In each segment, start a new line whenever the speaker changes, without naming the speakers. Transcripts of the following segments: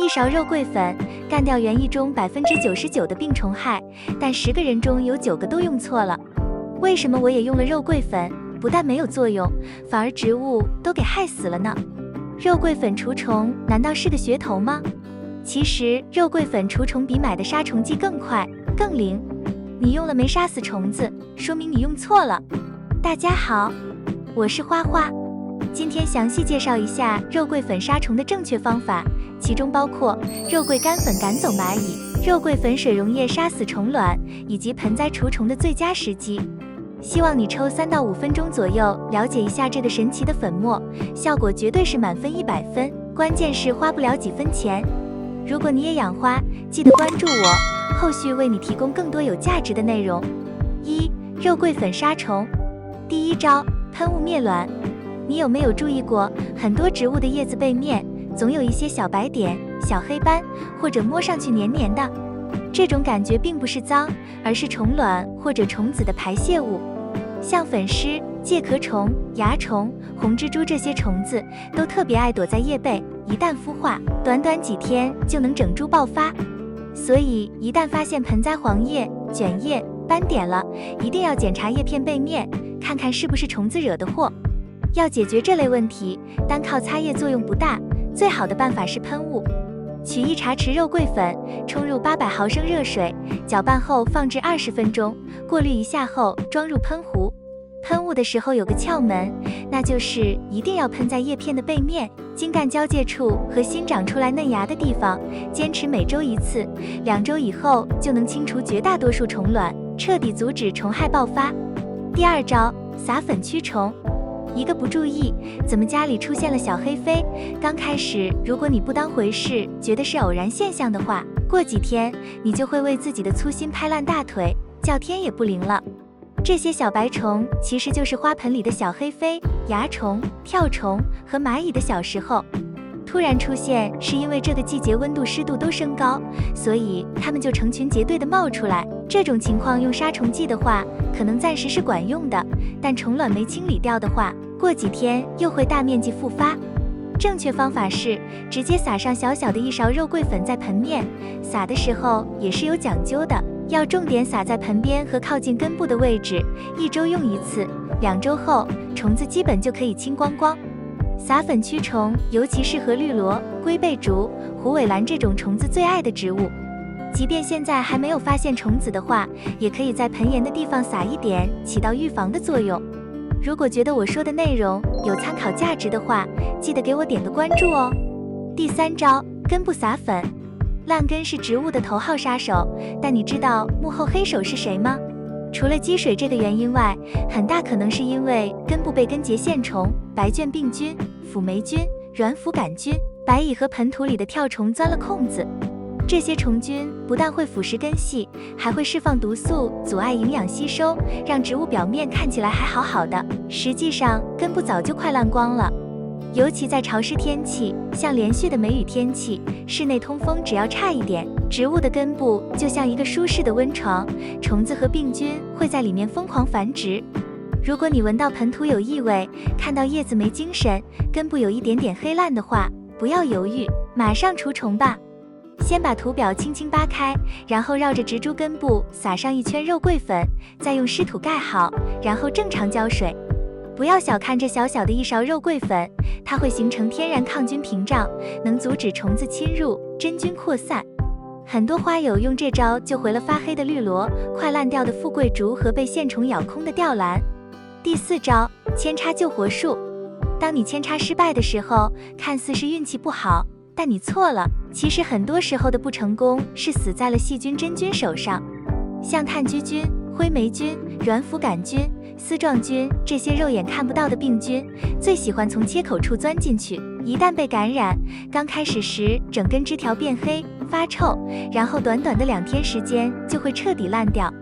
一勺肉桂粉干掉园艺中99%的病虫害，但10个人中有9个都用错了。为什么我也用了肉桂粉，不但没有作用，反而植物都给害死了呢？肉桂粉除虫难道是个噱头吗？其实肉桂粉除虫比买的杀虫剂更快、更灵。你用了没杀死虫子，说明你用错了。大家好，我是花花。今天详细介绍一下肉桂粉杀虫的正确方法，其中包括肉桂干粉赶走蚂蚁、肉桂粉水溶液杀死虫卵，以及盆栽除虫的最佳时机。希望你抽3到5分钟左右了解一下这个神奇的粉末，效果绝对是满分100分，关键是花不了几分钱。如果你也养花，记得关注我，后续为你提供更多有价值的内容。肉桂粉杀虫。第一招，喷雾灭卵。你有没有注意过，很多植物的叶子背面总有一些小白点、小黑斑，或者摸上去黏黏的？这种感觉并不是脏，而是虫卵或者虫子的排泄物。像粉虱、介壳虫、蚜虫、红蜘蛛这些虫子都特别爱躲在叶背，一旦孵化，短短几天就能整株爆发。所以一旦发现盆栽黄叶、卷叶、斑点了，一定要检查叶片背面，看看是不是虫子惹的祸。要解决这类问题，单靠擦叶作用不大，最好的办法是喷雾。取1茶匙肉桂粉，冲入800毫升热水，搅拌后放置20分钟，过滤一下后装入喷壶。喷雾的时候有个窍门，那就是一定要喷在叶片的背面、茎干交界处和新长出来嫩芽的地方，坚持每周1次，2周以后就能清除绝大多数虫卵，彻底阻止虫害爆发。第二招，撒粉驱虫。一个不注意，怎么家里出现了小黑飞？刚开始，如果你不当回事，觉得是偶然现象的话，过几天你就会为自己的粗心拍烂大腿，叫天也不灵了。这些小白虫其实就是花盆里的小黑飞、蚜虫、跳虫和蚂蚁的小时候。突然出现是因为这个季节温度湿度都升高，所以它们就成群结队的冒出来。这种情况用杀虫剂的话，可能暂时是管用的，但虫卵没清理掉的话，过几天又会大面积复发。正确方法是直接撒上小小的1勺肉桂粉在盆面，撒的时候也是有讲究的，要重点撒在盆边和靠近根部的位置，1周用1次，2周后虫子基本就可以清光光。撒粉驱虫尤其适合绿萝、龟背竹、虎尾兰这种虫子最爱的植物。即便现在还没有发现虫子的话，也可以在盆沿的地方撒一点，起到预防的作用。如果觉得我说的内容有参考价值的话，记得给我点个关注哦。第3招，根部撒粉。烂根是植物的头号杀手，但你知道幕后黑手是谁吗？除了积水这个原因外，很大可能是因为根部被根节线虫、白卷病菌、腐霉菌、软腐杆菌、白蚁和盆土里的跳虫钻了空子。这些虫菌不但会腐蚀根系，还会释放毒素，阻碍营养吸收，让植物表面看起来还好好的，实际上根部早就快烂光了。尤其在潮湿天气，像连续的梅雨天气，室内通风只要差一点，植物的根部就像一个舒适的温床，虫子和病菌会在里面疯狂繁殖。如果你闻到盆土有异味，看到叶子没精神，根部有一点点黑烂的话，不要犹豫，马上除虫吧。先把土表轻轻扒开，然后绕着植株根部撒上1圈肉桂粉，再用湿土盖好，然后正常浇水。不要小看这小小的1勺肉桂粉，它会形成天然抗菌屏障，能阻止虫子侵入，真菌扩散。很多花友用这招救回了发黑的绿萝、快烂掉的富贵竹和被线虫咬空的吊兰。第4招，扦插救活术。当你扦插失败的时候，看似是运气不好，但你错了，其实很多时候的不成功是死在了细菌真菌手上。像炭疽菌、灰霉菌、软腐杆菌、丝状菌这些肉眼看不到的病菌，最喜欢从切口处钻进去。一旦被感染，刚开始时整根枝条变黑发臭，然后短短的2天时间就会彻底烂掉。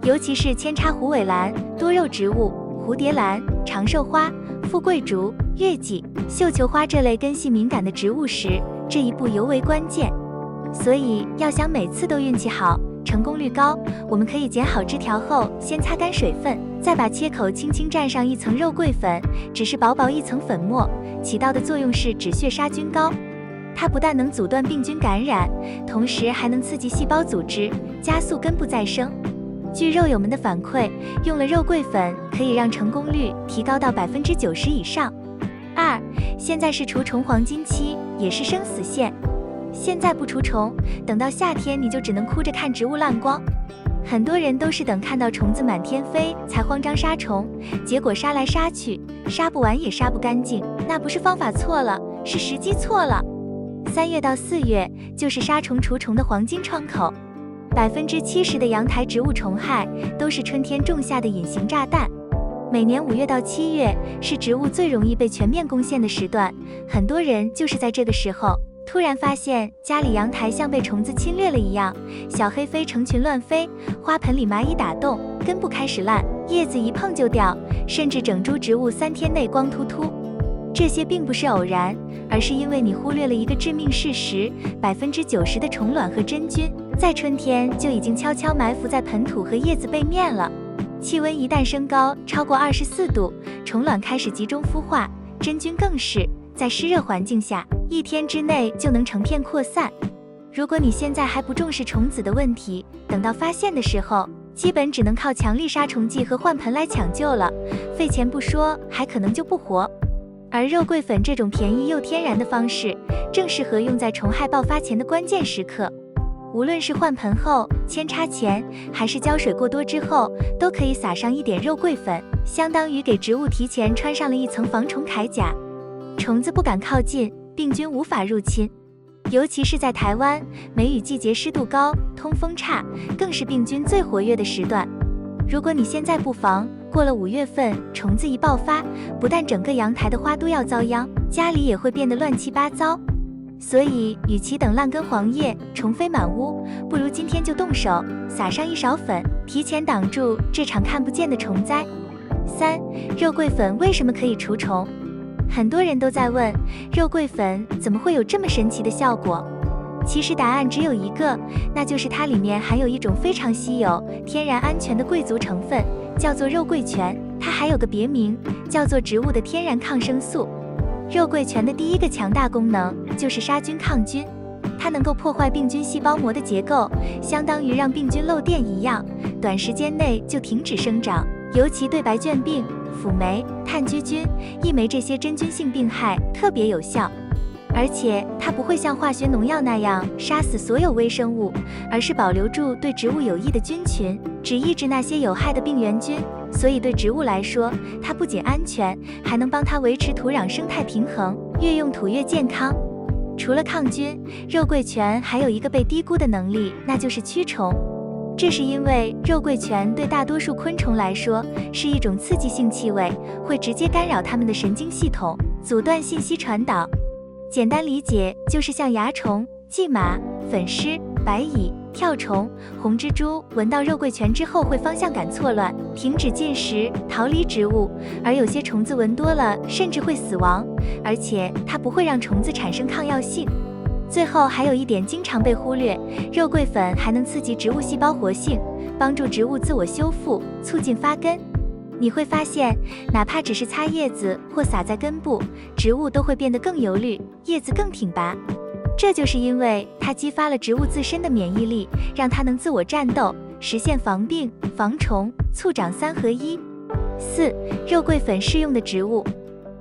尤其是扦插虎尾兰、多肉植物、蝴蝶兰、长寿花、富贵竹、月季、绣球花这类根系敏感的植物时，这一步尤为关键。所以要想每次都运气好，成功率高，我们可以剪好枝条后先擦干水分，再把切口轻轻蘸上1层肉桂粉，只是薄薄1层粉末，起到的作用是止血杀菌膏。它不但能阻断病菌感染，同时还能刺激细胞组织，加速根部再生。据肉友们的反馈，用了肉桂粉可以让成功率提高到90%以上。2. 现在是除虫黄金期，也是生死线。现在不除虫，等到夏天你就只能哭着看植物烂光。很多人都是等看到虫子满天飞才慌张杀虫，结果杀来杀去，杀不完也杀不干净。那不是方法错了，是时机错了。3月到4月就是杀虫除虫的黄金窗口。70%的阳台植物虫害都是春天种下的隐形炸弹。每年5月到7月是植物最容易被全面攻陷的时段，很多人就是在这个时候突然发现家里阳台像被虫子侵略了一样，小黑飞成群乱飞，花盆里蚂蚁打洞，根部开始烂，叶子一碰就掉，甚至整株植物3天内光秃秃。这些并不是偶然，而是因为你忽略了一个致命事实：90%的虫卵和真菌在春天就已经悄悄埋伏在盆土和叶子背面了。气温一旦升高超过24度，虫卵开始集中孵化，真菌更是在湿热环境下1天之内就能成片扩散。如果你现在还不重视虫子的问题，等到发现的时候，基本只能靠强力杀虫剂和换盆来抢救了，费钱不说，还可能就不活。而肉桂粉这种便宜又天然的方式，正适合用在虫害爆发前的关键时刻。无论是换盆后、扦插前，还是浇水过多之后，都可以撒上一点肉桂粉，相当于给植物提前穿上了一层防虫铠甲。虫子不敢靠近，病菌无法入侵。尤其是在台湾，梅雨季节湿度高，通风差，更是病菌最活跃的时段。如果你现在不防，过了5月份，虫子一爆发，不但整个阳台的花都要遭殃，家里也会变得乱七八糟。所以，与其等烂根黄叶，虫飞满屋，不如今天就动手，撒上1勺粉，提前挡住这场看不见的虫灾。3. 肉桂粉为什么可以除虫？很多人都在问，肉桂粉怎么会有这么神奇的效果？其实答案只有一个，那就是它里面含有一种非常稀有、天然安全的贵族成分，叫做肉桂醛。它还有个别名，叫做植物的天然抗生素。肉桂醛的第一个强大功能就是杀菌抗菌，它能够破坏病菌细胞膜的结构，相当于让病菌漏电一样，短时间内就停止生长。尤其对白绢病、腐霉、炭疽菌、异霉这些真菌性病害特别有效。而且它不会像化学农药那样杀死所有微生物，而是保留住对植物有益的菌群，只抑制那些有害的病原菌。所以对植物来说，它不仅安全，还能帮它维持土壤生态平衡，越用土越健康。除了抗菌，肉桂醛还有一个被低估的能力，那就是驱虫。这是因为肉桂醛对大多数昆虫来说是一种刺激性气味，会直接干扰它们的神经系统，阻断信息传导。简单理解就是像蚜虫、蓟马、粉虱、白蚁、跳虫、红蜘蛛闻到肉桂醛之后会方向感错乱，停止进食，逃离植物，而有些虫子闻多了甚至会死亡，而且它不会让虫子产生抗药性。最后还有一点经常被忽略，肉桂粉还能刺激植物细胞活性，帮助植物自我修复，促进发根。你会发现，哪怕只是擦叶子或撒在根部，植物都会变得更油绿，叶子更挺拔。这就是因为它激发了植物自身的免疫力，让它能自我战斗，实现防病、防虫、促长3合1。4. 肉桂粉适用的植物。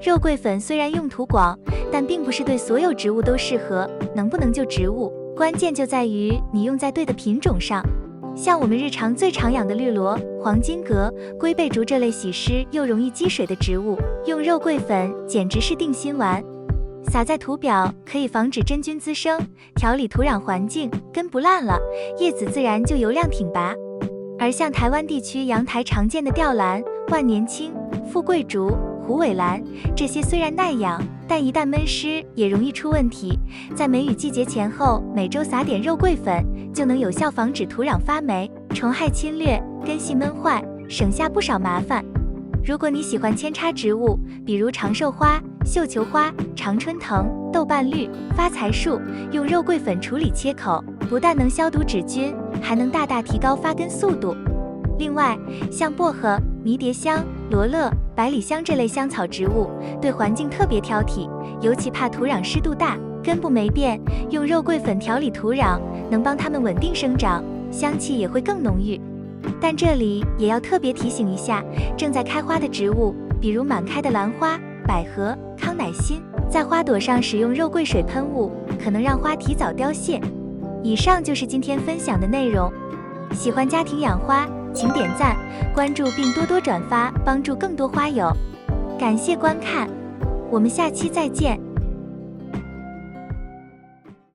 肉桂粉虽然用途广，但并不是对所有植物都适合，能不能救植物，关键就在于你用在对的品种上。像我们日常最常养的绿萝、黄金葛、龟背竹这类喜湿又容易积水的植物，用肉桂粉简直是定心丸。撒在土表可以防止真菌滋生，调理土壤环境，根不烂了，叶子自然就油亮挺拔。而像台湾地区阳台常见的吊兰、万年青、富贵竹、虎尾兰，这些虽然耐养，但一旦闷湿也容易出问题。在梅雨季节前后，每周撒点肉桂粉，就能有效防止土壤发霉、虫害侵略、根系闷坏，省下不少麻烦。如果你喜欢扦插植物，比如长寿花、绣球花、常春藤、豆瓣绿、发财树，用肉桂粉处理切口，不但能消毒止菌，还能大大提高发根速度。另外，像薄荷、迷迭香、罗勒、百里香这类香草植物，对环境特别挑剔，尤其怕土壤湿度大，根部没变，用肉桂粉调理土壤，能帮它们稳定生长，香气也会更浓郁。但这里也要特别提醒一下，正在开花的植物，比如满开的兰花、百合、康乃馨，在花朵上使用肉桂水喷雾，可能让花提早凋谢。以上就是今天分享的内容。喜欢家庭养花，请点赞、关注并多多转发，帮助更多花友。感谢观看，我们下期再见。